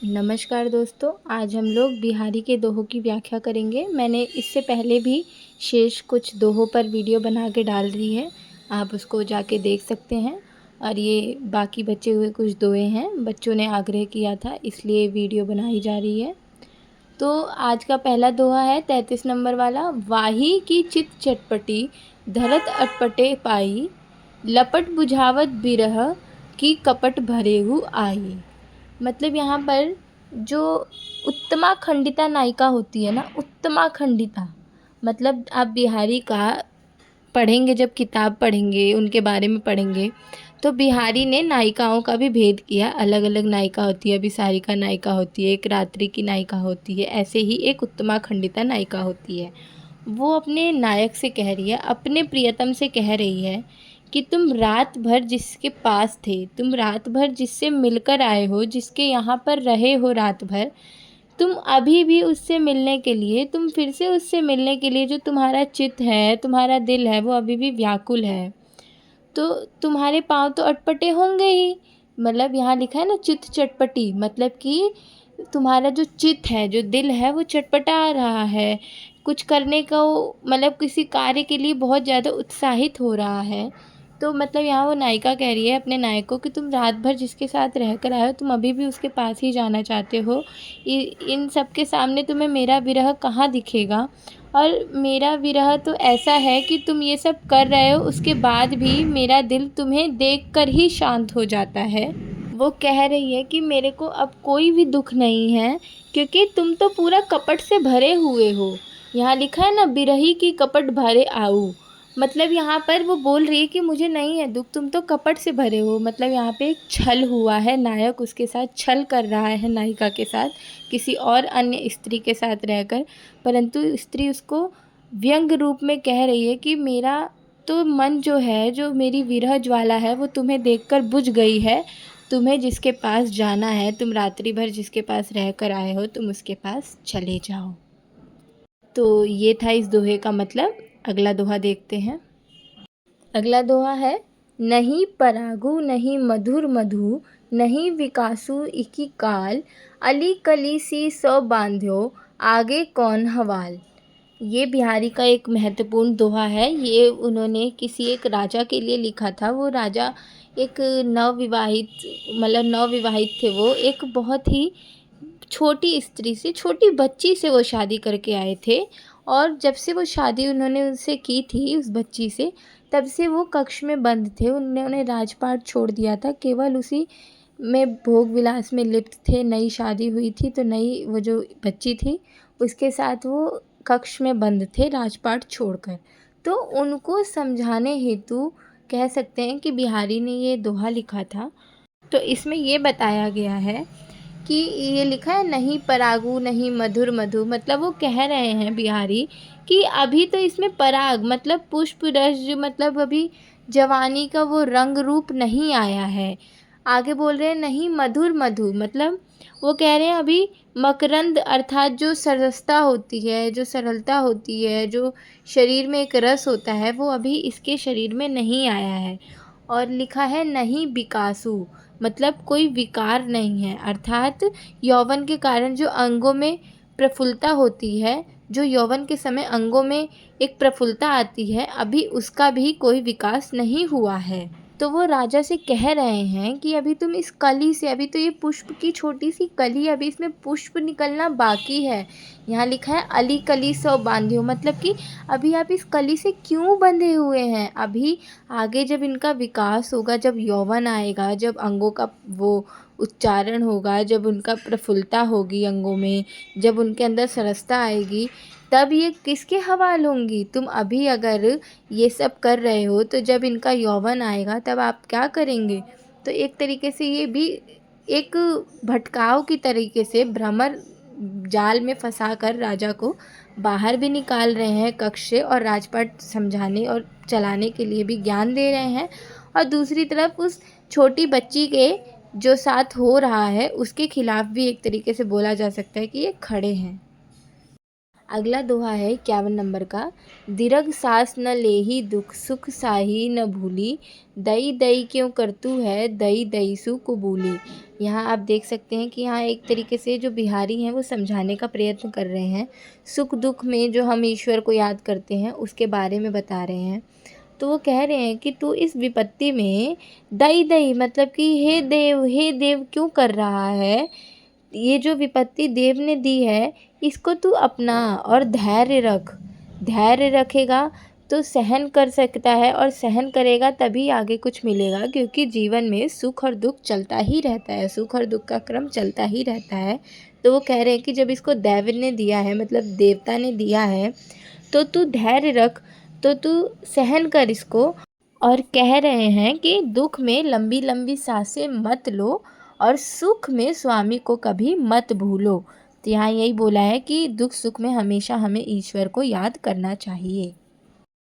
नमस्कार दोस्तों, आज हम लोग बिहारी के दोहों की व्याख्या करेंगे। मैंने इससे पहले भी शेष कुछ दोहों पर वीडियो बना के डाल दी है, आप उसको जाके देख सकते हैं। और ये बाकी बचे हुए कुछ दोहे हैं, बच्चों ने आग्रह किया था इसलिए वीडियो बनाई जा रही है। तो आज का पहला दोहा है 33 नंबर वाला। वाही की चित चटपटी, धरत अटपटे पाई, लपट बुझावत बिरह की कपट भरेहु आई। मतलब यहाँ पर जो उत्तमा खंडिता नायिका होती है ना, उत्तमा खंडिता मतलब आप बिहारी का पढ़ेंगे, जब किताब पढ़ेंगे उनके बारे में पढ़ेंगे तो बिहारी ने नायिकाओं का भी भेद किया। अलग अलग नायिका होती है, विसारिका नायिका होती है, एक रात्रि की नायिका होती है, ऐसे ही एक उत्तमा खंडिता नायिका होती है। वो अपने नायक से कह रही है, अपने प्रियतम से कह रही है कि तुम रात भर जिसके पास थे, तुम रात भर जिससे मिलकर आए हो, जिसके यहाँ पर रहे हो रात भर, तुम अभी भी उससे मिलने के लिए, तुम फिर से उससे मिलने के लिए जो तुम्हारा चित्त है, तुम्हारा दिल है, वो अभी भी व्याकुल है। तो तुम्हारे पाँव तो अटपटे होंगे ही। मतलब यहाँ लिखा है ना चित्त चटपटी, मतलब कि तुम्हारा जो चित्त है, जो दिल है, वो चटपटा रहा है, कुछ करने को मतलब किसी कार्य के लिए बहुत ज़्यादा उत्साहित हो रहा है। तो मतलब यहाँ वो नायिका कह रही है अपने नायक को कि तुम रात भर जिसके साथ रह कर आए हो, तुम अभी भी उसके पास ही जाना चाहते हो। इन सब के सामने तुम्हें मेरा विरह कहाँ दिखेगा। और मेरा विरह तो ऐसा है कि तुम ये सब कर रहे हो, उसके बाद भी मेरा दिल तुम्हें देखकर ही शांत हो जाता है। वो कह रही है कि मेरे को अब कोई भी दुख नहीं है, क्योंकि तुम तो पूरा कपट से भरे हुए हो। यहाँ लिखा है ना, बिरही की कपट भरे आऊ। मतलब यहाँ पर वो बोल रही है कि मुझे नहीं है दुख, तुम तो कपट से भरे हो। मतलब यहाँ पे एक छल हुआ है, नायक उसके साथ छल कर रहा है नायिका के साथ, किसी और अन्य स्त्री के साथ रहकर। परंतु स्त्री उसको व्यंग रूप में कह रही है कि मेरा तो मन जो है, जो मेरी विरह ज्वाला है, वो तुम्हें देखकर बुझ गई है। तुम्हें जिसके पास जाना है, तुम रात्रि भर जिसके पास रह कर आए हो, तुम उसके पास चले जाओ। तो ये था इस दोहे का मतलब। अगला दोहा देखते हैं। अगला दोहा है, नहीं परागु नहीं मधुर मधु, नहीं विकासु इकी काल, अली कली सी सौ बांध्यो, आगे कौन हवाल। ये बिहारी का एक महत्वपूर्ण दोहा है। ये उन्होंने किसी एक राजा के लिए लिखा था। वो राजा एक नवविवाहित, मतलब नवविवाहित थे। वो एक बहुत ही छोटी स्त्री से, छोटी बच्ची से वो शादी करके आए थे। और जब से वो शादी उन्होंने उनसे की थी, उस बच्ची से, तब से वो कक्ष में बंद थे। उन्होंने राजपाट छोड़ दिया था, केवल उसी में भोग विलास में लिप्त थे। नई शादी हुई थी तो नई वो जो बच्ची थी उसके साथ वो कक्ष में बंद थे राजपाट छोड़कर। तो उनको समझाने हेतु कह सकते हैं कि बिहारी ने ये दोहा लिखा था। तो इसमें ये बताया गया है कि ये लिखा है, नहीं परागु नहीं मधुर मधु। मतलब वो कह रहे हैं बिहारी कि अभी तो इसमें पराग मतलब पुष्प रस, जो मतलब अभी जवानी का वो रंग रूप नहीं आया है। आगे बोल रहे हैं नहीं मधुर मधु, मतलब वो कह रहे हैं अभी मकरंद अर्थात जो सरसता होती है, जो सरलता होती है, जो शरीर में एक रस होता है, वो अभी इसके शरीर में नहीं आया है। और लिखा है नहीं विकासु, मतलब कोई विकार नहीं है, अर्थात यौवन के कारण जो अंगों में प्रफुल्लता होती है, जो यौवन के समय अंगों में एक प्रफुल्लता आती है, अभी उसका भी कोई विकास नहीं हुआ है। तो वो राजा से कह रहे हैं कि अभी तुम इस कली से, अभी तो ये पुष्प की छोटी सी कली, अभी इसमें पुष्प निकलना बाकी है। यहाँ लिखा है अली कली सौ बांधियो, मतलब कि अभी आप इस कली से क्यों बंधे हुए हैं। अभी आगे जब इनका विकास होगा, जब यौवन आएगा, जब अंगों का वो उच्चारण होगा, जब उनका प्रफुल्लता होगी अंगों में, जब उनके अंदर सरसता आएगी, तब ये किसके हवाल होंगी। तुम अभी अगर ये सब कर रहे हो तो जब इनका यौवन आएगा तब आप क्या करेंगे। तो एक तरीके से ये भी एक भटकाव की तरीके से भ्रमर जाल में फंसा कर राजा को बाहर भी निकाल रहे हैं कक्ष से, और राजपाट समझाने और चलाने के लिए भी ज्ञान दे रहे हैं। और दूसरी तरफ उस छोटी बच्ची के जो साथ हो रहा है उसके खिलाफ भी एक तरीके से बोला जा सकता है कि ये खड़े हैं। अगला दोहा है 51 नंबर का। दीर्घ सास न लेहि दुख सुख साही न भूली, दई दई क्यों करतू है दई दई सु कुबूली। यहाँ आप देख सकते हैं कि यहाँ एक तरीके से जो बिहारी हैं वो समझाने का प्रयत्न कर रहे हैं। सुख दुख में जो हम ईश्वर को याद करते हैं उसके बारे में बता रहे हैं। तो वो कह रहे हैं कि तू इस विपत्ति में दई दई मतलब कि हे देव क्यों कर रहा है। ये जो विपत्ति देव ने दी है इसको तू अपना और धैर्य रख। धैर्य रखेगा तो सहन कर सकता है, और सहन करेगा तभी आगे कुछ मिलेगा, क्योंकि जीवन में सुख और दुख चलता ही रहता है, सुख और दुख का क्रम चलता ही रहता है। तो वो कह रहे हैं कि जब इसको दैव ने दिया है, मतलब देवता ने दिया है, तो तू धैर्य रख, तो तू सहन कर इसको। और कह रहे हैं कि दुख में लंबी लंबी सांसें मत लो और सुख में स्वामी को कभी मत भूलो। तो यहाँ यही बोला है कि दुख सुख में हमेशा हमें ईश्वर को याद करना चाहिए।